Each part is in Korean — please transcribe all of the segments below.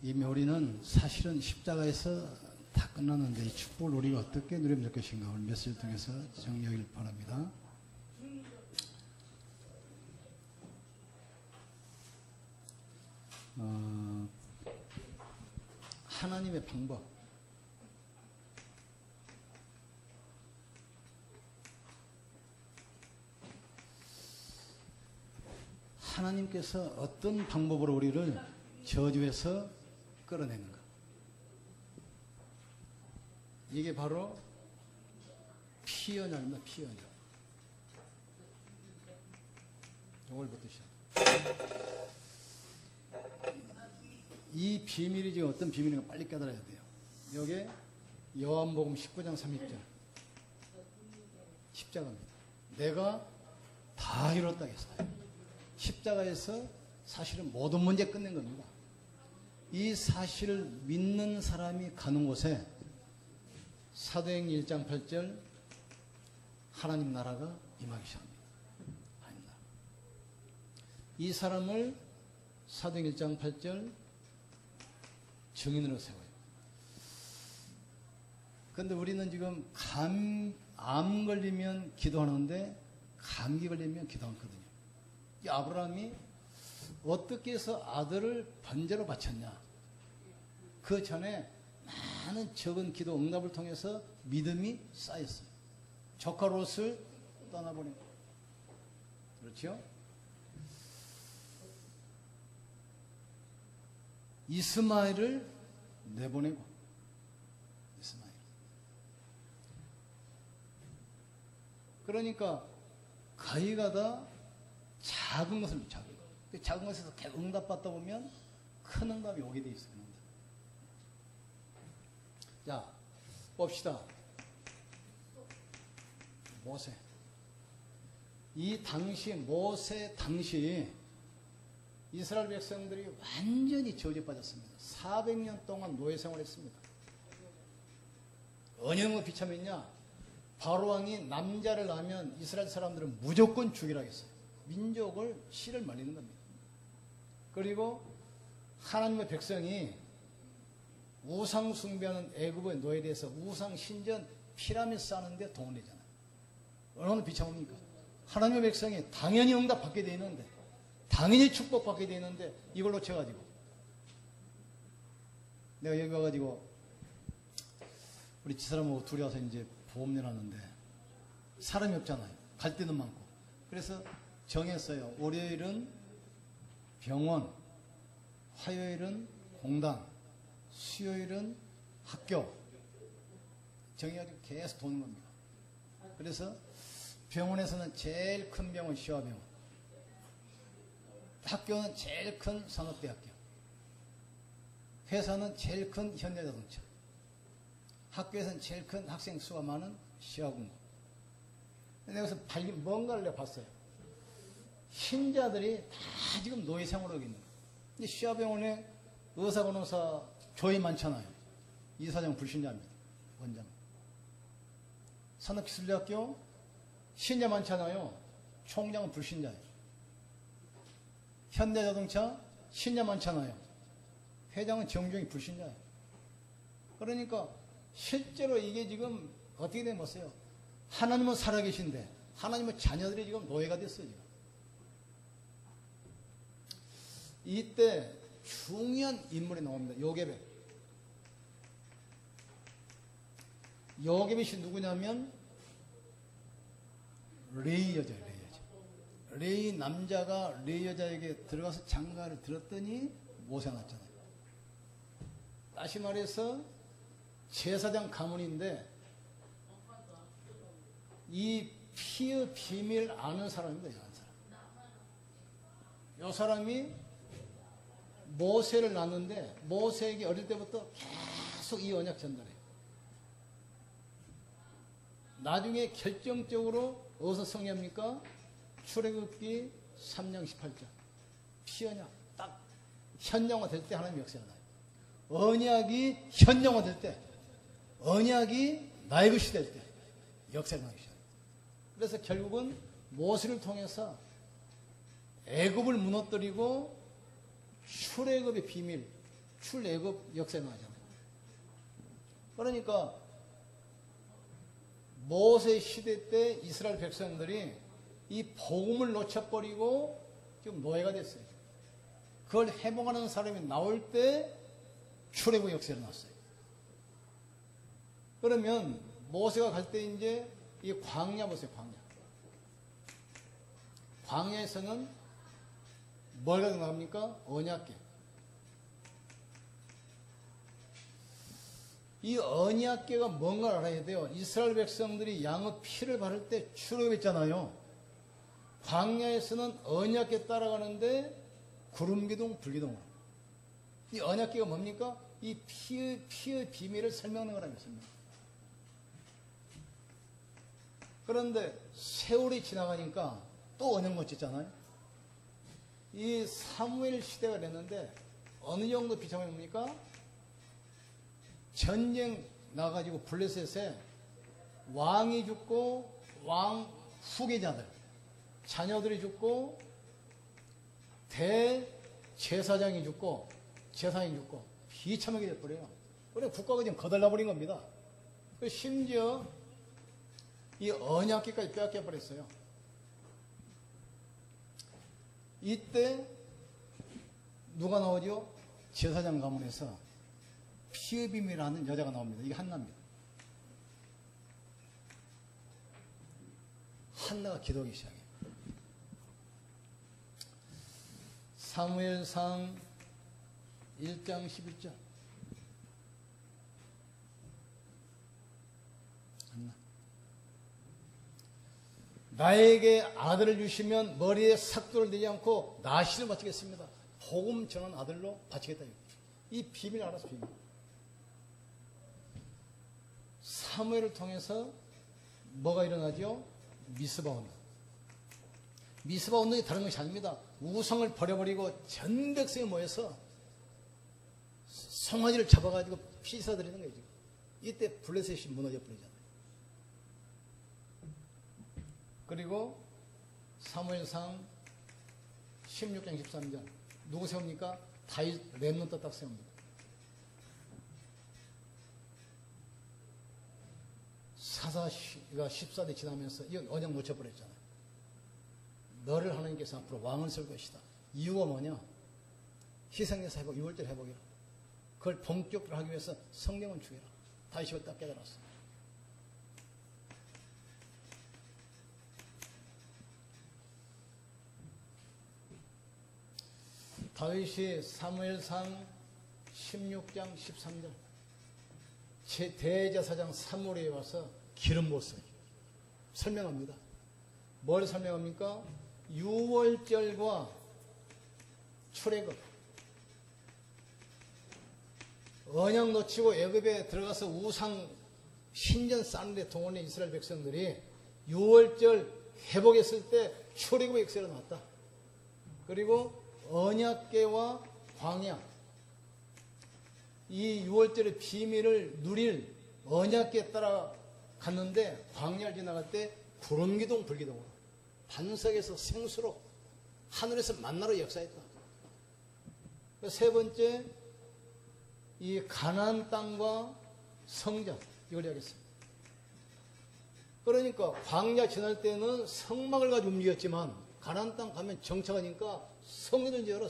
이미 우리는 사실은 십자가에서 다 끝났는데 이 축복을 우리가 어떻게 누리면 될 것인가 오늘 메시지를 통해서 정리하길 바랍니다. 하나님의 방법. 하나님께서 어떤 방법으로 우리를 저주에서 끌어내는가. 이게 바로 피언혈입니다. 피언혈. 이걸부터 시작. 이 비밀이 지금 어떤 비밀인가 빨리 깨달아야 돼요. 여기에 요한복음 19장 30절. 십자가입니다. 내가 다 이뤘다 했어요. 십자가에서 사실은 모든 문제 끝낸 겁니다. 이 사실을 믿는 사람이 가는 곳에 사도행 1장 8절 하나님 나라가 임하기 시작합니다. 하나님 나라. 이 사람을 사도행 1장 8절 증인으로 세워요. 그런데 우리는 지금 암 걸리면 기도하는데 감기 걸리면 기도 않거든요. 이 아브라함이 어떻게 해서 아들을 번제로 바쳤냐. 그 전에 많은 적은 기도 응답을 통해서 믿음이 쌓였어요. 조카 롯을 떠나보내고. 그렇죠? 이스마엘을 내보내고. 이스마엘. 그러니까 가이가다 작은 것을 작은 것. 그 작은 것에서 계속 응답받다 보면 큰 응답이 오게 돼 있어요. 자, 봅시다. 모세. 이 당시, 모세 당시 이스라엘 백성들이 완전히 저주에 빠졌습니다. 400년 동안 노예 생활했습니다. 언형을 비참했냐? 바로왕이 남자를 낳으면 이스라엘 사람들은 무조건 죽이라 했어요. 민족을 씨를 말리는 겁니다. 그리고 하나님의 백성이 우상 숭배하는 애굽의 노예에 대해서 우상 신전 피라미드 쌓는데 돈을 내잖아요. 얼마나 비참합니까? 하나님의 백성이 당연히 응답받게 되어 있는데, 당연히 축복받게 되어 있는데 이걸 놓쳐가지고 내가 여기 와가지고 우리 집사람하고 둘이 와서 이제 보험 내놨는데 사람이 없잖아요. 갈 데는 많고. 그래서 정했어요. 월요일은 병원, 화요일은 공단, 수요일은 학교. 정해가지고 계속 도는 겁니다. 그래서 병원에서는 제일 큰 병원 시화병원, 학교는 제일 큰 산업대학교, 회사는 제일 큰 현대자동차, 학교에서는 제일 큰 학생 수가 많은 시화공고. 여기서 뭔가를 내가 봤어요. 흰자들이 다 지금 노예생활하고 있는 거예요. 시화병원에 의사, 간호사 조이 많잖아요. 이사장 불신자입니다. 원장. 산업기술대학교 신자 많잖아요. 총장은 불신자예요. 현대자동차 신자 많잖아요. 회장은 정중히 불신자예요. 그러니까 실제로 이게 지금 어떻게 된 거세요? 하나님은 살아계신데 하나님의 자녀들이 지금 노예가 됐어요. 지금. 이때 중요한 인물이 나옵니다. 요게벳. 요게벳이 누구냐면 레이 여자예요. 레이 여자. 레이 남자가 레이 여자에게 들어가서 장가를 들었더니 모세가 났잖아요. 다시 말해서 제사장 가문인데 이 피의 비밀 아는 사람입니다. 이 사람. 이 사람이 모세를 낳는데 모세에게 어릴 때부터 계속 이 언약 전달해요. 나중에 결정적으로 어디서 성취합니까? 출애굽기 3장 18절. 피언약 딱 현령화 될 때 하나님 역사가 나요. 언약이 현령화 될 때, 언약이 나의 것이 될 때 역사가 나기 시작해요. 그래서 결국은 모세를 통해서 애굽을 무너뜨리고 출애굽의 비밀, 출애굽 역사에 나오잖아요. 그러니까 모세 시대 때 이스라엘 백성들이 이 복음을 놓쳐버리고 지금 노예가 됐어요. 그걸 회복하는 사람이 나올 때 출애굽 역사에 나왔어요. 그러면 모세가 갈 때 이제 이 광야 보세요, 광야. 광야에서는 뭘 가지고 나갑니까? 언약궤. 이 언약궤가 뭔가를 알아야 돼요. 이스라엘 백성들이 양의 피를 바를 때 출애굽했잖아요. 광야에서는 언약궤 따라가는데 구름기둥, 불기둥으로. 이 언약궤가 뭡니까? 이 피의 비밀을 설명하는 거라는 것입니다. 그런데 세월이 지나가니까 또 언약 놓쳤잖아요. 이 사무엘 시대가 됐는데 어느 정도 비참한 겁니까? 전쟁 나가지고 블레셋에 왕이 죽고 왕 후계자들, 자녀들이 죽고 대제사장이 죽고 제사장이 죽고 비참하게 돼버려요. 그래 국가가 지금 거덜나버린 겁니다. 심지어 이 언약궤까지 빼앗겨버렸어요. 이때 누가 나오죠? 제사장 가문에서 피의 비밀이라는 여자가 나옵니다. 이게 한나입니다. 한나가 기도하기 시작해요. 사무엘상 1장 11절. 한나. 나에게 아들을 주시면 머리에 삭도를 내지 않고 나시를 바치겠습니다. 복음 전한 아들로 바치겠다. 이 비밀을 알아서 비밀. 사무엘을 통해서 뭐가 일어나죠? 미스바 운동. 미스바 운동이 다른 것이 아닙니다. 우상을 버려버리고 전 백성이 모여서 송아지를 잡아가지고 피 쏟아드리는 거예요. 이때 블레셋이 무너져 버리잖아요. 그리고 사무엘상 16장 13절 누구 세웁니까? 다윗 렘넌트 딱 세웁니다. 사사가 14대 지나면서 이건 언약 놓쳐버렸잖아요. 너를 하나님께서 앞으로 왕을 쓸 것이다. 이유가 뭐냐? 희생제사 회복, 6월절 회복이라. 그걸 본격적으로 하기 위해서 성령을 주게라. 다윗이 딱 깨달았어. 다윗이 사무엘상 16장 13절 대제사장 사무엘에 와서 기름 부었어요. 설명합니다. 뭘 설명합니까? 6월절과 출애굽 언약 놓치고 애굽에 들어가서 우상 신전 쌓는데 동원된 이스라엘 백성들이 6월절 회복했을 때 출애굽의 역사가 나왔다. 그리고 언약궤와 광야 이 6월절의 비밀을 누릴 언약궤에 따라 갔는데 광야를 지나갈 때 구름기둥 불기둥으로 반석에서 생수로 하늘에서 만나로 역사했다. 세 번째 이 가나안 땅과 성전 이걸 이야기했습니다. 그러니까 광야 지날 때는 성막을 가지고 움직였지만 가나안 땅 가면 정착하니까 성전을 지어라.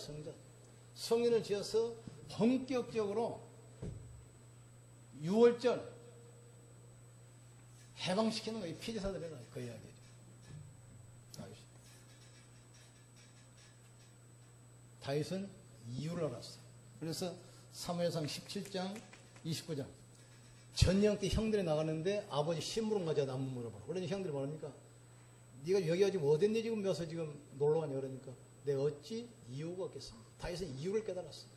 성전을 지어서 본격적으로 6월절 해방시키는 거예요. 피제사들이라 그 이야기죠. 다윗은 이유를 알았어요. 그래서 사무엘상 17장 29장 전령 때 형들이 나가는데 아버지 심부름 가져다 한번 물어보라. 그러니 형들이 말합니까? 네가 여기가 지금 어딘데 지금 몇서 지금 놀러 가냐 그러니까 내가 어찌 이유가 없겠습니까? 다윗은 이유를 깨달았어요.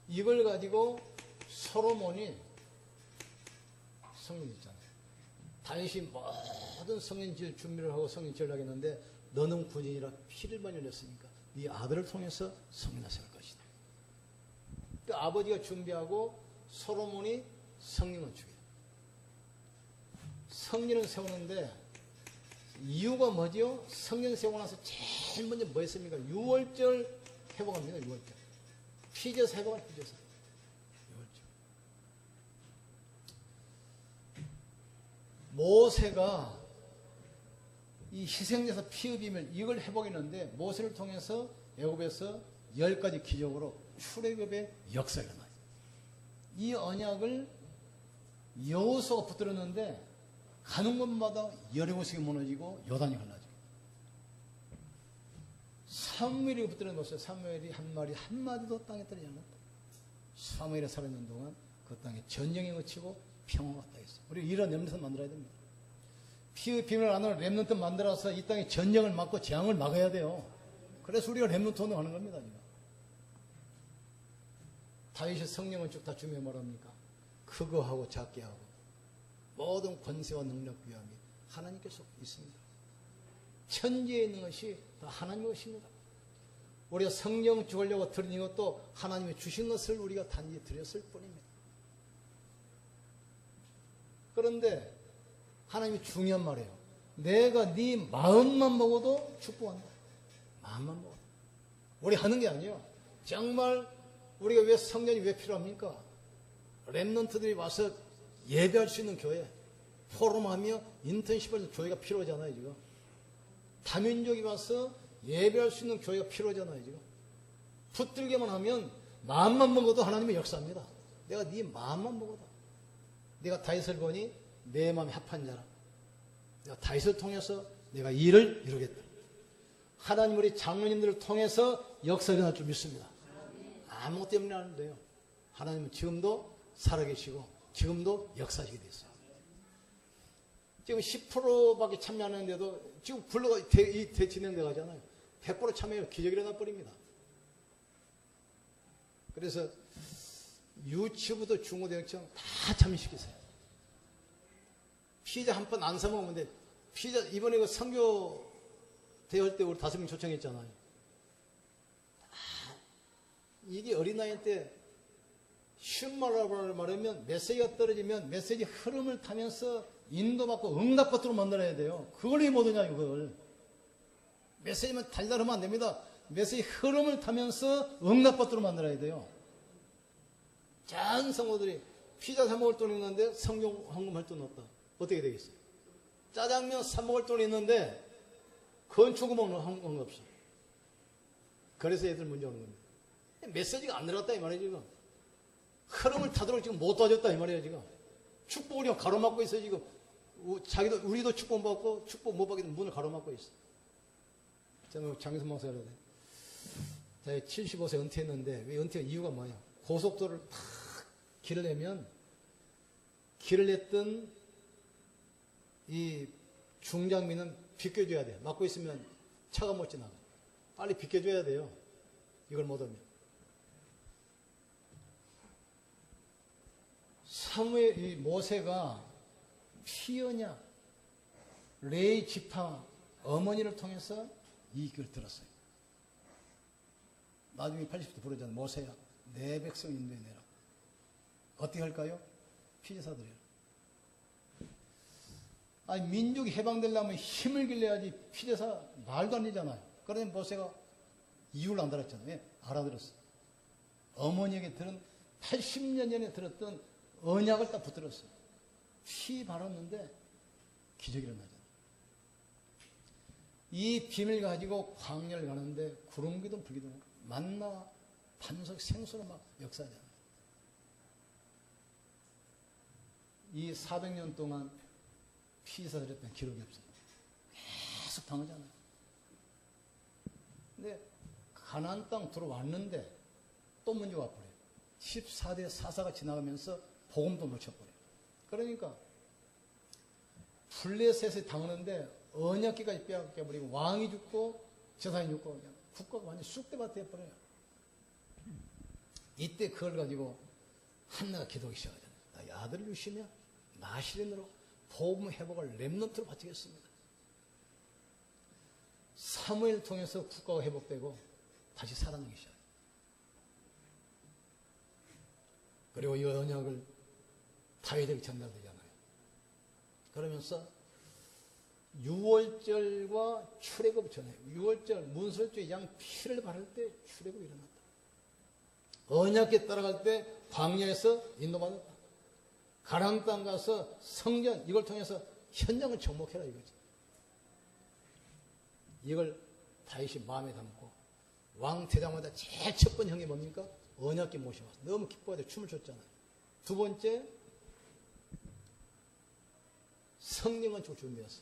이걸 가지고 솔로몬이 성전 있잖아요. 다윗이 모든 성전 지을 준비를 하고 성전 지으려고 했는데 너는 군인이라 피를 많이 흘렸으니까 네 아들을 통해서 성전을 세울 것이다. 그 아버지가 준비하고 솔로몬이 성령을 주게. 성전을 세우는데 이유가 뭐죠? 성전 세우고 나서 제일 먼저 뭐 했습니까? 6월절 회복합니다. 6월절. 피제사 회복할 피제사. 6월절. 모세가 이 희생제사 피의 비밀 이걸 회복했는데 모세를 통해서 애굽에서 10가지 기적으로 출애굽의 역사가 일어나요. 이 언약을 여호수아가 붙들었는데 가는 곳마다 여리고성이 무너지고 요단이 흘러지고 사무엘이 붙들어놓았어요. 사무엘이 한 마리 한마디도 땅에 떨어지지 않았다. 사무엘이 살아있는 동안 그 땅에 전쟁에 거치고 평화가 왔다 했어요. 우리 이런 렘넌트 만들어야 됩니다. 피의 비밀 안으로 렘넌트 만들어서 이 땅에 전쟁을 막고 재앙을 막아야 돼요. 그래서 우리가 렘넌트 운동하는 겁니다. 지금. 다윗의 성령을 쭉 다 주며 뭐랍니까? 크고 하고 작게 하고 모든 권세와 능력 위함이 하나님께서 있습니다. 천지에 있는 것이 다 하나님의 것입니다. 우리가 성령 주려고 드린 것도 하나님이 주신 것을 우리가 단지 드렸을 뿐입니다. 그런데 하나님이 중요한 말이에요. 내가 네 마음만 먹어도 축복한다. 마음만 먹어도. 우리 하는 게 아니에요. 정말 우리가 왜 성전이 왜 필요합니까? 렘넌트들이 와서 예배할 수 있는 교회, 포럼하며 인턴십을 교회가 필요하잖아요, 지금. 다민족이 와서 예배할 수 있는 교회가 필요하잖아요, 지금. 붙들게만 하면 마음만 먹어도 하나님의 역사입니다. 내가 네 마음만 먹어도. 내가 다윗을 보니 내 마음에 합한 자라. 내가 다윗을 통해서 내가 이 일을 이루겠다. 하나님 우리 장로님들을 통해서 역사가 일어날 줄 믿습니다. 아무것 때문에 안 돼요. 하나님은 지금도 살아계시고 지금도 역사하시게 됐어요. 지금 10%밖에 참여 안 하는데도 지금 굴러가 진행돼 가잖아요. 100% 참여해요. 기적이 일어나 버립니다. 그래서 유치부터 중고등학생 다 참여시키세요. 피자 한 판 안 사먹으면 돼. 피자 이번에 그 선교 대회 때 우리 5명 초청했잖아요. 이게 어린아이 때 쉬운 말로 말하면 메시지가 떨어지면 메시지 흐름을 타면서 인도받고 응답받도록 만들어야 돼요. 그걸 왜 못하냐 그걸. 메시지만 달달하면 안 됩니다. 메시지 흐름을 타면서 응답받도록 만들어야 돼요. 작은 성도들이 피자 사 먹을 돈이 있는데 성경 헌금할 돈 없다. 어떻게 되겠어요? 짜장면 사 먹을 돈이 있는데 건축을 먹는 헌금 없어. 그래서 애들 문제 오는 겁니다. 메시지가 안 들어갔다 이 말이에요 지금. 흐름을 타도록 지금 못 도와줬다 이 말이에요 지금. 축복을 가로막고 있어요 지금. 자기도 우리도 축복 받고 축복 못 받게 문을 가로막고 있어. 저는 장기선 목사가 그러네. 제가 75세 은퇴했는데 왜 은퇴한 이유가 뭐냐? 고속도로를 탁 길을 내면 길을 냈던 이 중장비는 비껴줘야 돼. 막고 있으면 차가 못 지나가. 빨리 비껴줘야 돼요. 이걸 못 하면. 사무엘, 이 모세가 피언약, 레이 지파 어머니를 통해서 이 길을 들었어요. 나중에 80대 부르잖아요. 모세야, 내 백성 인도해내라. 어떻게 할까요? 피제사드려라. 아니, 민족이 해방되려면 힘을 길러야지 피제사 말도 안 되잖아요. 그러니 모세가 이유를 안 달았잖아요. 왜? 알아들었어. 어머니에게 들은 80년 전에 들었던 언약을 딱 붙들었어요. 피 바랐는데 기적이 일어나잖아요. 이 비밀 가지고 광야를 가는데 구름기둥 불기둥 만나 반석 생수로 막 역사하잖아요. 이 400년 동안 피사들했던 기록이 없어요. 계속 당하잖아요. 근데 가나안 땅 들어왔는데 또 문제가 와버려요. 14대 사사가 지나가면서 복음도 놓쳐버려요. 그러니까 블레셋에 당하는데 언약기까지 빼앗겨버리고 왕이 죽고 제사장이 죽고 그냥 국가가 완전히 쑥대밭 돼버려요. 이때 그걸 가지고 한나가 기도하기 시작하잖아요. 나의 아들을 주시며 나시린으로 복음 회복을 렘넌트로 바치겠습니다. 사무엘 통해서 국가가 회복되고 다시 살아나기 시작해요. 그리고 이 언약을 다윗에게 전달되잖아요. 그러면서 유월절과 출애굽 전에, 유월절 문설주의 양 피를 바를 때 출애굽이 일어났다. 언약궤 따라갈 때 광야에서 인도받았다. 가나안 땅 가서 성전, 이걸 통해서 현장을 정복해라 이거지. 이걸 다윗이 마음에 담고 왕 되자마자 제일 첫 번째 형이 뭡니까? 언약궤 모셔왔어. 너무 기뻐하고 춤을 췄잖아요. 두 번째, 성령건축 준비했어.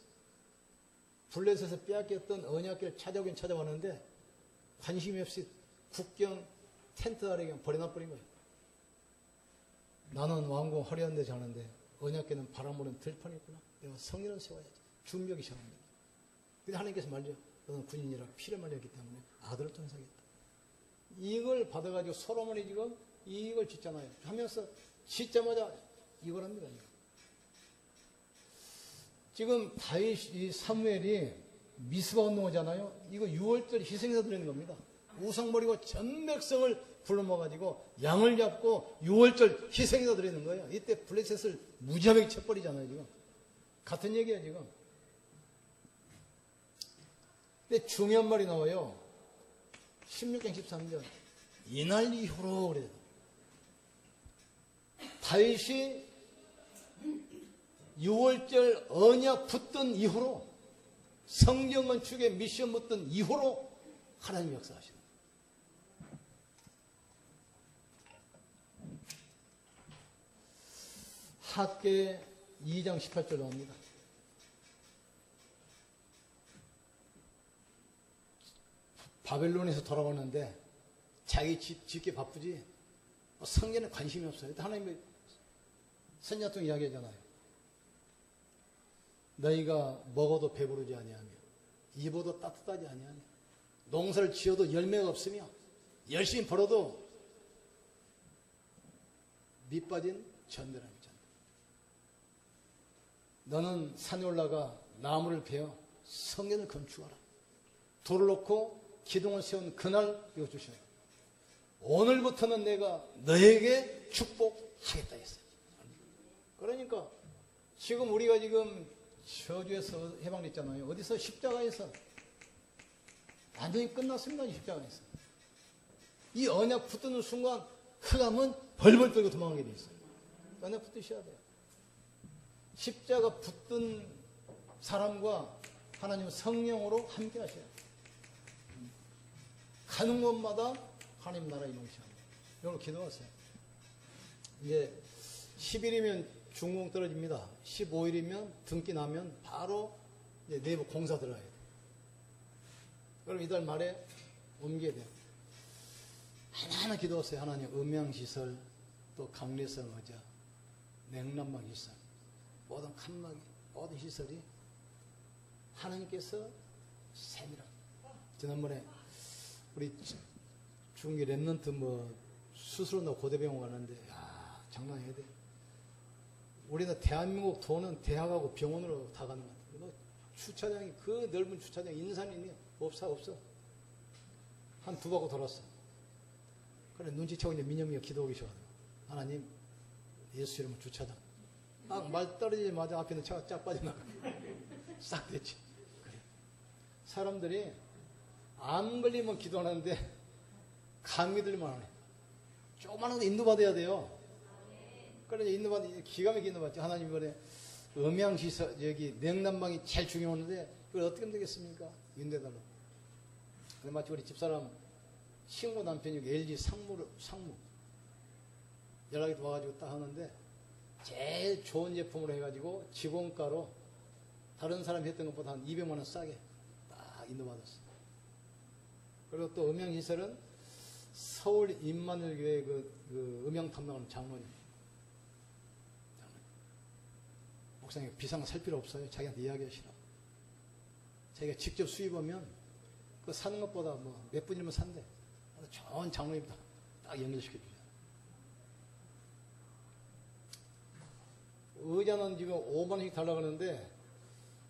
블레셋에서 빼앗겼던 언약궤를 찾아오긴 찾아왔는데 관심이 없이 국경 텐트 아래 그냥 버려놔버린 거예요. 나는 왕궁 화려한 데 자는데 언약궤는 바람 부는 들판이구나. 내가 성전을 세워야지. 준비하기 시작합니다. 근데 하나님께서 말이죠. 너는 군인이라 피를 말렸기 때문에 아들을 통해서겠다. 이걸 받아가지고 솔로몬이 지금 이걸 짓잖아요. 하면서 짓자마자 이걸 합니다. 지금 다윗, 이 사무엘이 미스바 운동하잖아요. 이거 6월절 희생해서 드리는 겁니다. 우상 버리고 전 백성을 불러 모아가지고 양을 잡고 6월절 희생해서 드리는 거예요. 이때 블레셋을 무지하게 쳐버리잖아요. 지금 같은 얘기야 지금. 근데 중요한 말이 나와요. 16장 13절 이날 이후로 그래요. 다윗이 6월절 언약 붙던 이후로 성경 건축에 미션 붙던 이후로 하나님 역사하시는 거예요. 학계 2장 18절 나옵니다. 바벨론에서 돌아오는데 자기 집 짓기 바쁘지 성경에 관심이 없어요. 하나님이 선지자 통 이야기하잖아요. 너희가 먹어도 배부르지 아니하며 입어도 따뜻하지 아니하며 농사를 지어도 열매가 없으며 열심히 벌어도 밑 빠진 전대람이잖아. 너는 산에 올라가 나무를 베어 성전을 건축하라. 돌을 놓고 기둥을 세운 그날 이거 주셔요. 오늘부터는 내가 너에게 축복하겠다 했어요. 그러니까 지금 우리가 지금 저주에서 해방됐잖아요. 어디서? 십자가에서. 완전히 끝났습니다. 십자가에서. 이 언약 붙드는 순간 흑암은 벌벌 떨고 도망가게 돼 있어요. 언약 붙드셔야 돼요. 십자가 붙든 사람과 하나님은 성령으로 함께 하셔야 돼요. 가는 곳마다 하나님 나라 이루셔야 돼요. 여러분 기도하세요. 이제 10일이면 중공 떨어집니다. 15일이면 등기 나면 바로 이제 내부 공사 들어가야 돼요. 그럼 이달 말에 옮겨야 돼요. 하나하나 기도하세요. 하나님 음향시설, 또 강례성 의자, 냉난방 시설, 모든 칸막이, 모든 시설이 하나님께서 세밀한. 지난번에 우리 중기 랩런트 뭐 수술로 고대병원 가는데 야 장난해야 돼. 우리는 대한민국 돈은 대학하고 병원으로 다 가는 것 같아요. 주차장이 그 넓은 주차장 인산이니 없어. 한 두 바퀴 돌았어. 그래 눈치채고 이제 민영이가 기도하기 시작하더라고. 하나님 예수 이름으로 주차장. 막 말 떨어지자마자 앞에 있는 차가 쫙 빠져나가. 싹 됐지. 그래. 사람들이 암 걸리면 기도하는데 감기 들리면 안 해. 조그마한 거 인도받아야 돼요. 그래 인도받아 기가 막히게 인도받지. 하나님 이번에 음향시설 여기 냉난방이 제일 중요한데 그걸 어떻게 하면 되겠습니까? 인도해달라고. 근데 마치 우리 집사람 친구 남편이 LG 상무 연락이 와가지고 딱 하는데 제일 좋은 제품으로 해가지고 직원가로 다른 사람이 했던 것보다 한 200만 원 싸게 딱 인도받았어. 그리고 또 음향시설은 서울 임마누엘교회 그 음향 담당하는 장로님. 목사님 비상 살 필요 없어요. 자기한테 이야기하시라. 자기가 직접 수입하면 그 사는 것보다 뭐 몇 분이면 산대. 좋은 장로님부터 딱 연결시켜주죠. 의자는 지금 5만 원씩 달라고 하는데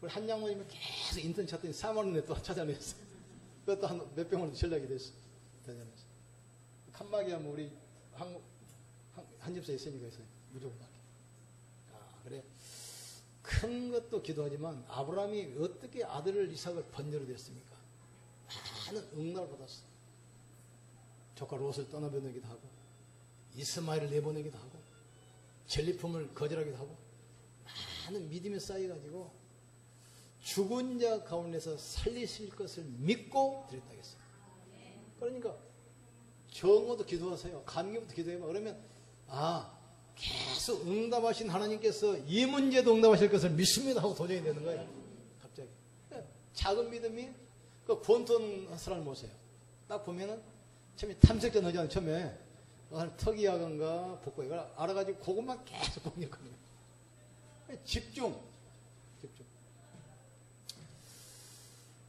우리 한 장로님이 계속 인터넷 찾더니 4만 원에 또 찾아냈어. 그것도 한 몇백 원 전략이 됐어. 대전에서. 칸막이야 뭐 우리 한 집사 있으니까 해서 무조건 받게. 아, 그래. 큰 것도 기도하지만 아브라함이 어떻게 아들을 이삭을 번제로 드렸습니까? 많은 응답을 받았어. 조카 롯을 떠나보내기도 하고 이스마엘을 내보내기도 하고 전리품을 거절하기도 하고 많은 믿음이 쌓여가지고 죽은 자 가운데서 살리실 것을 믿고 드렸다 했어요. 그러니까 정오도 기도하세요. 감기부터 기도해봐. 그러면 계속 응답하신 하나님께서 이 문제도 응답하실 것을 믿습니다 하고 도전이 되는 거예요. 갑자기. 작은 믿음이 그 권투한 사람을 보세요. 딱 보면은 처음에 탐색전 하잖아요. 처음에 턱이야간가 복고 이걸 알아가지고 그것만 계속 공격하는 거예요. 집중.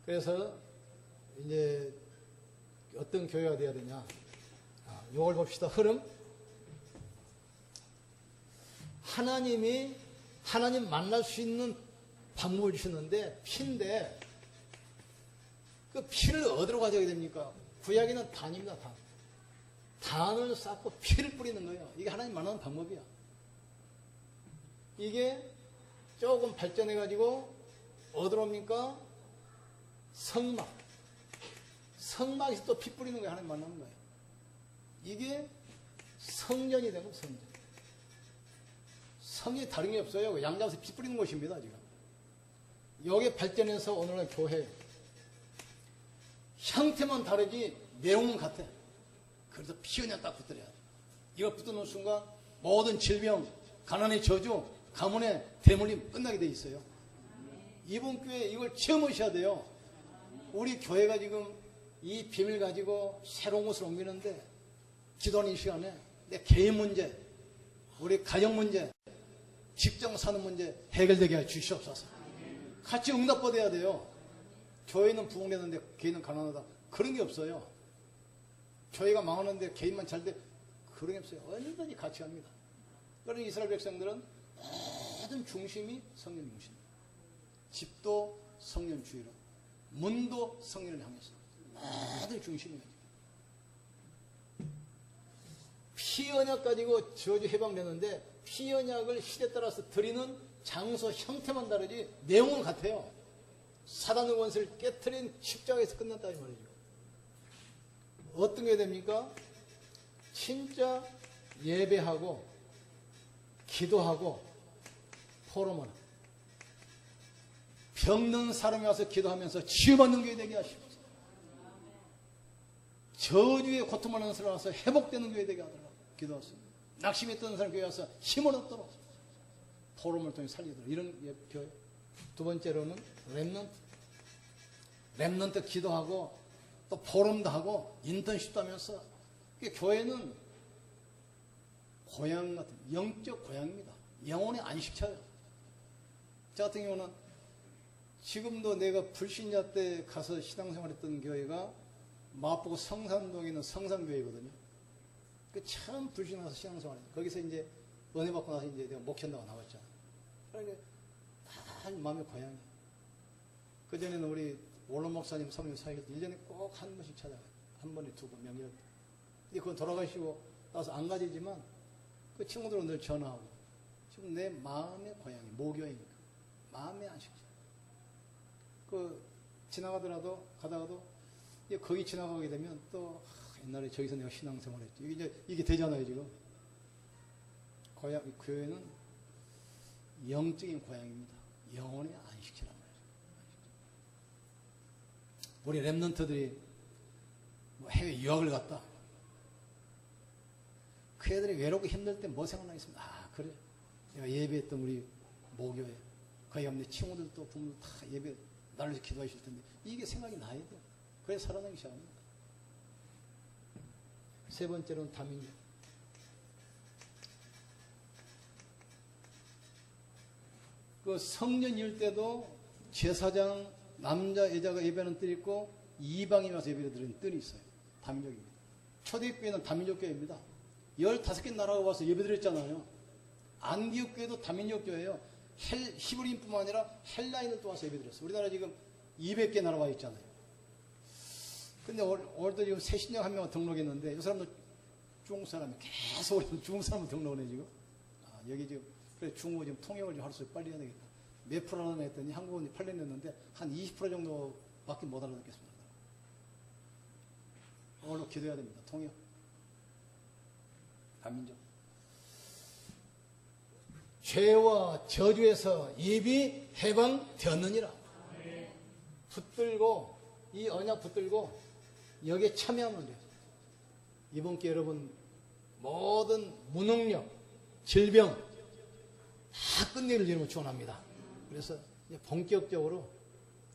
그래서 이제 어떤 교회가 돼야 되냐. 이걸 봅시다. 흐름. 하나님 만날 수 있는 방법을 주셨는데 피인데 그 피를 어디로 가져야 됩니까? 구약에는 단입니다. 단을 쌓고 피를 뿌리는 거예요. 이게 하나님 만나는 방법이야. 이게 조금 발전해가지고 어디로 옵니까? 성막에서 또 피 뿌리는 거예요. 하나님 만나는 거예요. 이게 성전이 되고 성전. 성이 다른 게 없어요. 양자에서 피 뿌리는 곳입니다. 지금. 여기에 발전해서 오늘날 교회. 형태만 다르지 내용은 같아. 그래서 피 그냥 딱 붙들어야 돼. 이거 붙드는 순간 모든 질병, 가난의 저주, 가문의 대물림 끝나게 돼 있어요. 이번 교회 이걸 체험하셔야 돼요. 우리 교회가 지금 이 비밀 가지고 새로운 곳을 옮기는데 기도하는 이 시간에 내 개인 문제, 우리 가정 문제, 직장 사는 문제 해결되게 해 주시옵소서. 같이 응답받아야 돼요. 교회는 부흥되는데 개인은 가난하다. 그런 게 없어요. 교회가 망하는데 개인만 잘 돼. 그런 게 없어요. 언제든지 같이 합니다. 그러니 이스라엘 백성들은 모든 중심이 성령 중심입니다. 집도 성령주의로, 문도 성령을 향해서 모든 중심이에요. 피언약 가지고 저주 해방되는데 피언약을 시대에 따라서 드리는 장소 형태만 다르지 내용은 같아요. 사단의 원수를 깨트린 십자가에서 끝났다 이 말이죠. 어떤 게 됩니까? 진짜 예배하고 기도하고 포럼을 병든 사람이 와서 기도하면서 치유받는 교회 되게 하시옵소서. 저주의 고통받는 사람 와서 회복되는 교회 되게 하더라고요. 기도하세요. 낙심했던 사람 교회 와서 힘을 얻도록 포럼을 통해 살리도록 이런 교회. 두 번째로는 렘넌트 기도하고 또 포럼도 하고 인턴십도 하면서 교회는 고향 같은 영적 고향입니다. 영혼의 안식처예요. 저 같은 경우는 지금도 내가 불신자 때 가서 신앙생활했던 교회가 마포구 성산동에 있는 성산교회거든요. 그 처음 불신 와서 신앙생활했어요. 거기서 이제 은혜 받고 나서 이제 내가 목회한다고 나왔잖아. 그러니까 다 마음의 고향이에요. 그전에는 우리 원로 목사님, 사모님 사역할 때 1년에 꼭 한 번씩 찾아가요. 한 번에 두 번 명절 때. 근데 그건 돌아가시고 나서 안 가지지만 그 친구들은 늘 전화하고 지금 내 마음의 고향이 모교이니까 마음의 안식처. 그 지나가더라도 가다가도 거기 지나가게 되면 또 옛날에 저기서 내가 신앙생활했지. 이게 되잖아요 지금. 고향 교회는 영적인 고향입니다. 영혼의 안식처란 말이죠. 우리 렘넌트들이 뭐 해외 유학을 갔다. 그 애들이 외롭고 힘들 때 뭐 생각나겠습니까? 그래. 내가 예배했던 우리 모교회. 거기 가면 내 친구들도 부모들 다 예배 나를 위해서 기도하실 텐데 이게 생각이 나야 돼요. 그래서 살아나기 시작합니다. 세 번째로는 다민족. 그 성년일 때도 제사장 남자 여자가 예배하는 뜰이 있고 이방인이 와서 예배를 드리는 뜰이 있어요. 다민족입니다. 초대교회는 다민족 교회입니다. 15개 나라가 와서 예배 드렸잖아요. 안디옥 교회도 다민족 교회예요. 히브리인뿐만 아니라 헬라인들도 와서 예배 드렸어요. 우리나라 지금 200개 나라 와 있잖아요. 근데 올해도 지금 새신령 한 명 등록했는데 이 사람도 중국 사람이 계속 중국 사람 등록을 해 지금. 여기 지금 그래 중국어 지금 통역을 좀 할 수 빨리 해야 되겠다. 몇 프로나 했더니 한국은 8년 했는데 한 20% 정도밖에 못 알아듣겠습니다. 오늘 기도해야 됩니다. 통역. 한민족. 죄와 저주에서 입이 해방되었느니라. 붙들고 이 언약 붙들고 여기에 참여하면 돼요. 이번 기회 여러분 모든 무능력, 질병 다 끝내길 이름으로 축원합니다. 그래서 이제 본격적으로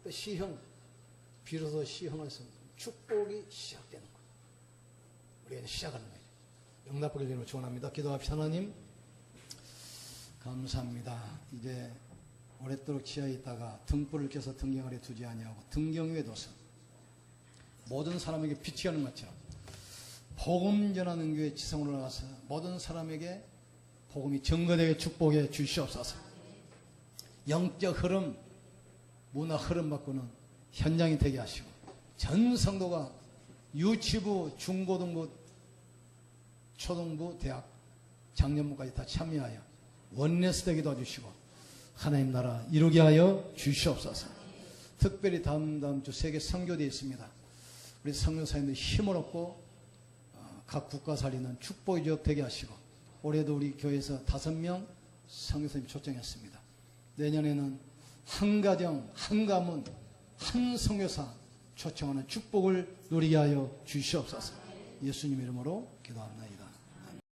또 시형, 비로소 시형을 쓰는 축복이 시작되는 거예요. 우리가 이제 시작하는 거예요. 응답하길 이름으로 축원합니다. 기도합시다. 하나님 감사합니다. 이제 오랫도록 지하에 있다가 등불을 켜서 등경 아래 두지 아니하고 등경 위에 둬서 모든 사람에게 빛이 하는 것처럼 복음 전하는 교회 지성으로 나가서 모든 사람에게 복음이 증거되게 축복해 주시옵소서. 영적 흐름, 문화 흐름 바꾸는 현장이 되게 하시고 전 성도가 유치부, 중고등부, 초등부, 대학, 장년부까지 다 참여하여 원내스 되게 도와주시고 하나님 나라 이루게 하여 주시옵소서. 특별히 다음 주 세계 선교대회 있습니다. 우리 선교사님들 힘을 얻고 각 국가 살리는 축복의 지역 되게 하시고 올해도 우리 교회에서 5명 선교사님 초청했습니다. 내년에는 한 가정, 한 가문, 한 선교사 초청하는 축복을 누리게 하여 주시옵소서. 예수님 이름으로 기도합니다.